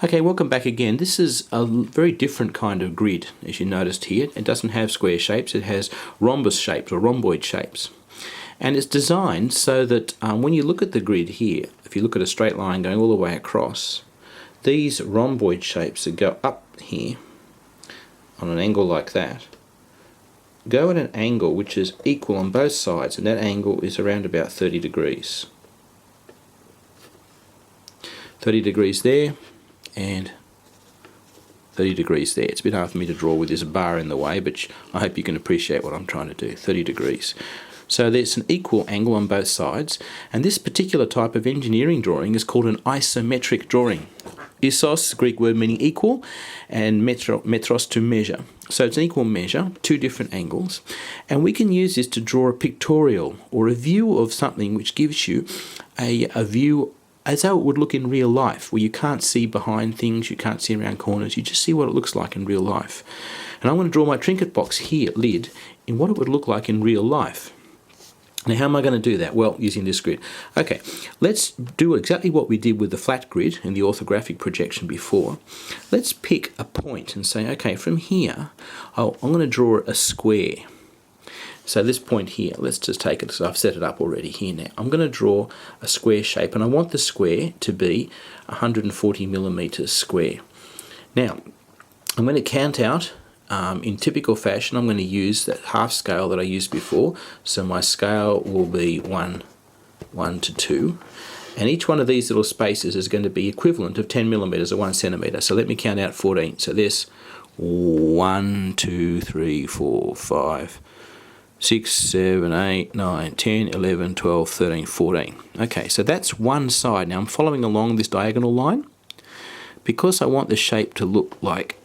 Okay, welcome back again. This is a very different kind of grid, as you noticed here. It doesn't have square shapes, it has rhombus shapes or rhomboid shapes. And it's designed so that when you look at the grid here, if you look at a straight line going all the way across, these rhomboid shapes that go up here on an angle like that go at an angle which is equal on both sides, and that angle is around about 30 degrees. 30 degrees there and 30 degrees there. It's a bit hard for me to draw with this bar in the way, but I hope you can appreciate what I'm trying to do. 30 degrees. So there's an equal angle on both sides, and this particular type of engineering drawing is called an isometric drawing. Isos, Greek word meaning equal, and metros to measure. So it's an equal measure, two different angles, and we can use this to draw a pictorial or a view of something which gives you a view as though it would look in real life, where you can't see behind things, you can't see around corners, you just see what it looks like in real life. And I'm going to draw my trinket box here, lid, in what it would look like in real life. Now, how am I going to do that? Well, using this grid. Okay, let's do exactly what we did with the flat grid in the orthographic projection before. Let's pick a point and say, okay, from here, I'm going to draw a square. So this point here, let's just take it, so I've set it up already here now. I'm going to draw a square shape, and I want the square to be 140 millimeters square. Now, I'm going to count out in typical fashion. I'm going to use that half scale that I used before. So my scale will be 1 to 2. And each one of these little spaces is going to be equivalent of 10 millimeters or 1 centimeter. So let me count out 14. So there's 1, 2, 3, 4, 5, 6, 7, 8, 9, 10, 11, 12, 13, 14. Okay, so that's one side. Now I'm following along this diagonal line because I want the shape to look like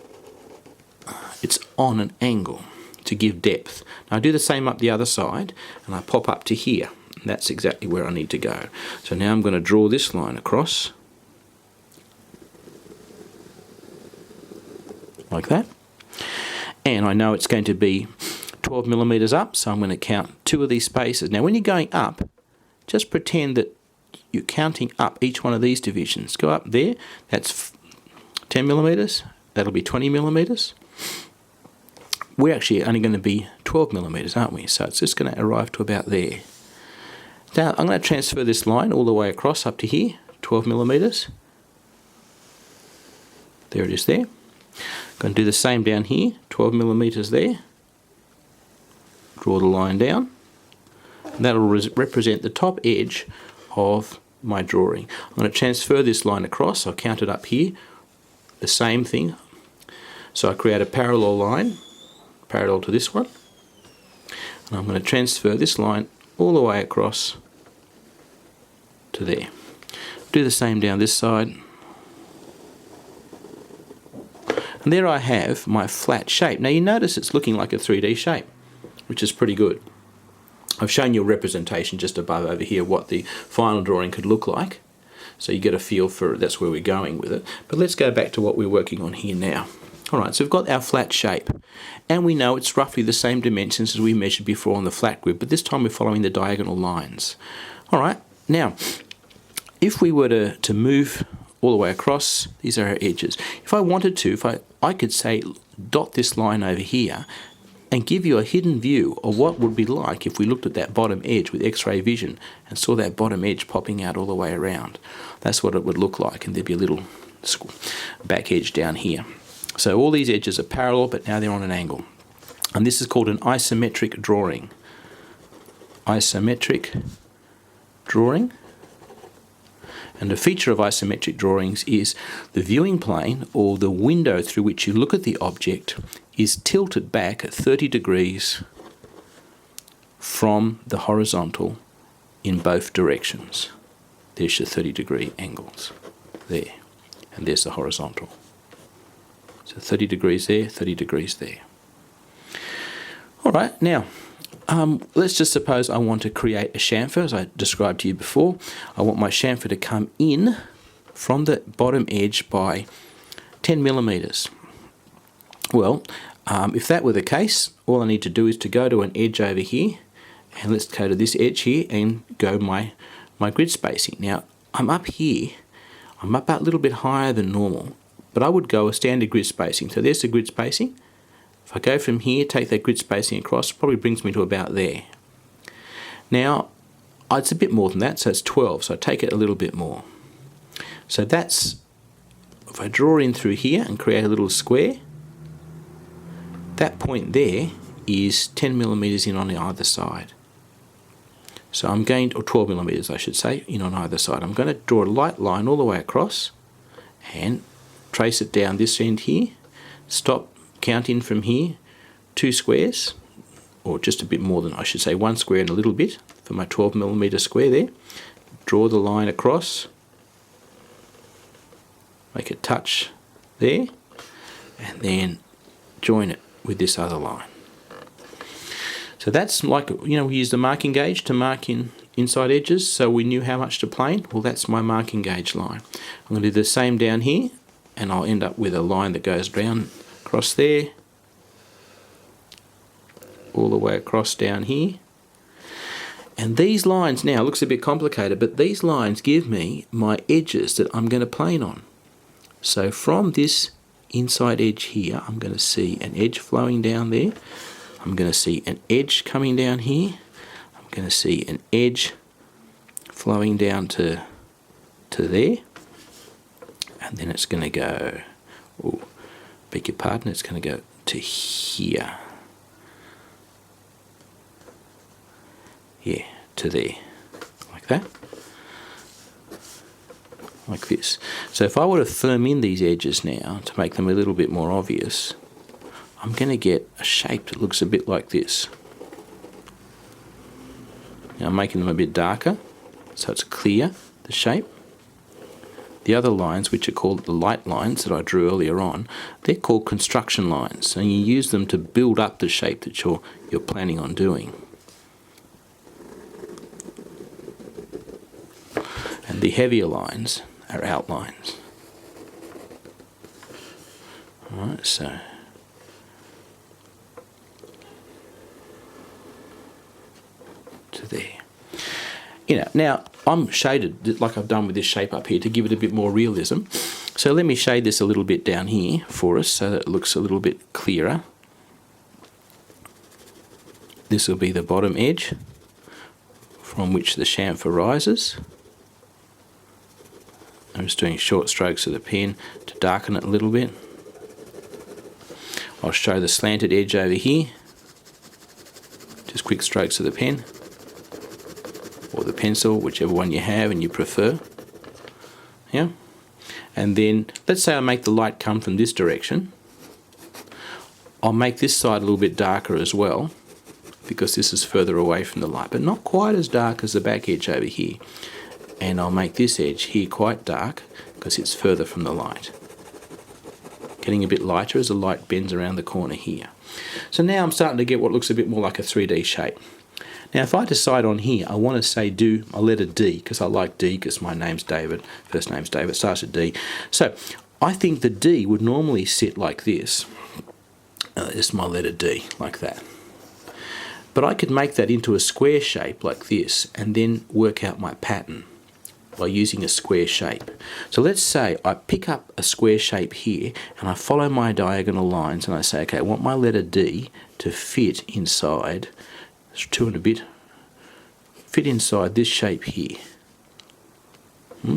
it's on an angle to give depth. Now I do the same up the other side, and I pop up to here. And that's exactly where I need to go. So now I'm going to draw this line across, like that. And I know it's going to be 12 millimeters up, so I'm going to count 2 of these spaces. Now when you're going up, just pretend that you're counting up each one of these divisions. Go up there, that's 10 millimeters, that'll be 20 millimeters. We're actually only going to be 12 millimeters, aren't we? So it's just going to arrive to about there. Now I'm going to transfer this line all the way across up to here, 12 millimeters. There it is there. I'm going to do the same down here, 12 millimeters there. Draw the line down. And that'll represent the top edge of my drawing. I'm going to transfer this line across. I'll count it up here. The same thing. So I create a parallel line, parallel to this one. And I'm going to transfer this line all the way across to there. Do the same down this side. And there I have my flat shape. Now you notice it's looking like a 3D shape, which is pretty good. I've shown you a representation just above over here what the final drawing could look like. So you get a feel for that's where we're going with it. But let's go back to what we're working on here now. Alright, so we've got our flat shape, and we know it's roughly the same dimensions as we measured before on the flat grid, but this time we're following the diagonal lines. Alright, now, if we were to move all the way across, these are our edges. If I wanted to, I could say dot this line over here and give you a hidden view of what would be like if we looked at that bottom edge with X-ray vision and saw that bottom edge popping out all the way around. That's what it would look like, and there'd be a little back edge down here. So all these edges are parallel, but now they're on an angle. And this is called an isometric drawing. Isometric drawing. And the feature of isometric drawings is the viewing plane, or the window through which you look at the object, is tilted back at 30 degrees from the horizontal in both directions. There's your 30-degree angles there. And there's the horizontal. So 30 degrees there, 30 degrees there. Alright, now, let's just suppose I want to create a chamfer, as I described to you before. I want my chamfer to come in from the bottom edge by 10 millimeters. Well, if that were the case, all I need to do is to go to an edge over here, and let's go to this edge here and go my grid spacing. Now, I'm up here I'm up a little bit higher than normal, but I would go a standard grid spacing. So there's the grid spacing. If I go from here, take that grid spacing across, probably brings me to about there. Now, it's a bit more than that, so it's 12, so I take it a little bit more. So that's, if I draw in through here and create a little square, that point there is 10 millimeters in on either side. So I'm going to, or 12 millimeters I should say, in on either side. I'm going to draw a light line all the way across and trace it down this end here. Stop, count in from here, 2 squares, or just a bit more than, I should say 1 square and a little bit for my 12 millimeter square there. Draw the line across, make a touch there, and then join it with this other line. So that's like, we use the marking gauge to mark in inside edges, so we knew how much to plane. Well, that's my marking gauge line. I'm going to do the same down here, and I'll end up with a line that goes down across there, all the way across down here. And these lines now, looks a bit complicated, but these lines give me my edges that I'm going to plane on. So from this inside edge here, I'm going to see an edge flowing down there. I'm going to see an edge coming down here. I'm going to see an edge flowing down to there. And then it's going to go, oh, beg your pardon, it's going to go to here. Yeah, to there, like that. Like this. So if I were to firm in these edges now to make them a little bit more obvious, I'm going to get a shape that looks a bit like this. Now I'm making them a bit darker so it's clear, the shape. The other lines, which are called the light lines that I drew earlier on, they're called construction lines, and you use them to build up the shape that you're planning on doing. And the heavier lines are outlines. Alright, so to there. Now I'm shaded like I've done with this shape up here to give it a bit more realism. So let me shade this a little bit down here for us so that it looks a little bit clearer. This will be the bottom edge from which the chamfer rises. I'm just doing short strokes of the pen to darken it a little bit. I'll show the slanted edge over here. Just quick strokes of the pen or the pencil, whichever one you have and you prefer. Yeah. And then let's say I make the light come from this direction. I'll make this side a little bit darker as well because this is further away from the light, but not quite as dark as the back edge over here. And I'll make this edge here quite dark because it's further from the light. Getting a bit lighter as the light bends around the corner here. So now I'm starting to get what looks a bit more like a 3D shape. Now if I decide on here I want to say do a letter D, because I like D because my name's David, first name's David, starts with D. So I think the D would normally sit like this. This is my letter D, like that. But I could make that into a square shape like this and then work out my pattern by using a square shape. So let's say I pick up a square shape here and I follow my diagonal lines and I say, okay, I want my letter D to fit inside, it's 2 and a bit, fit inside this shape here.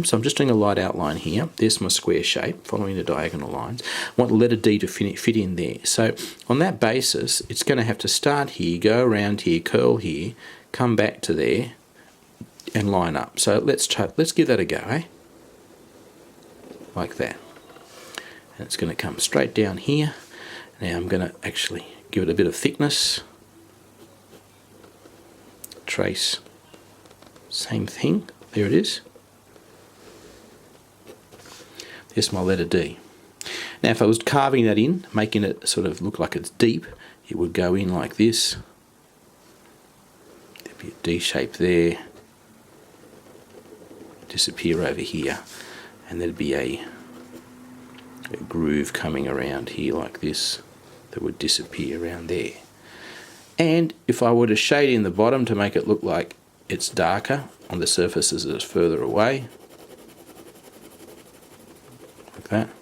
So I'm just doing a light outline here. There's my square shape following the diagonal lines. I want the letter D to fit in there. So on that basis, it's going to have to start here, go around here, curl here, come back to there, and line up. So let's give that a go, eh? Like that. And it's going to come straight down here. Now I'm going to actually give it a bit of thickness. Trace. Same thing. There it is. There's my letter D. Now if I was carving that in, making it sort of look like it's deep, it would go in like this. There'd be a D shape there. Disappear over here, and there'd be a groove coming around here like this that would disappear around there. And if I were to shade in the bottom to make it look like it's darker on the surfaces that it's further away, that.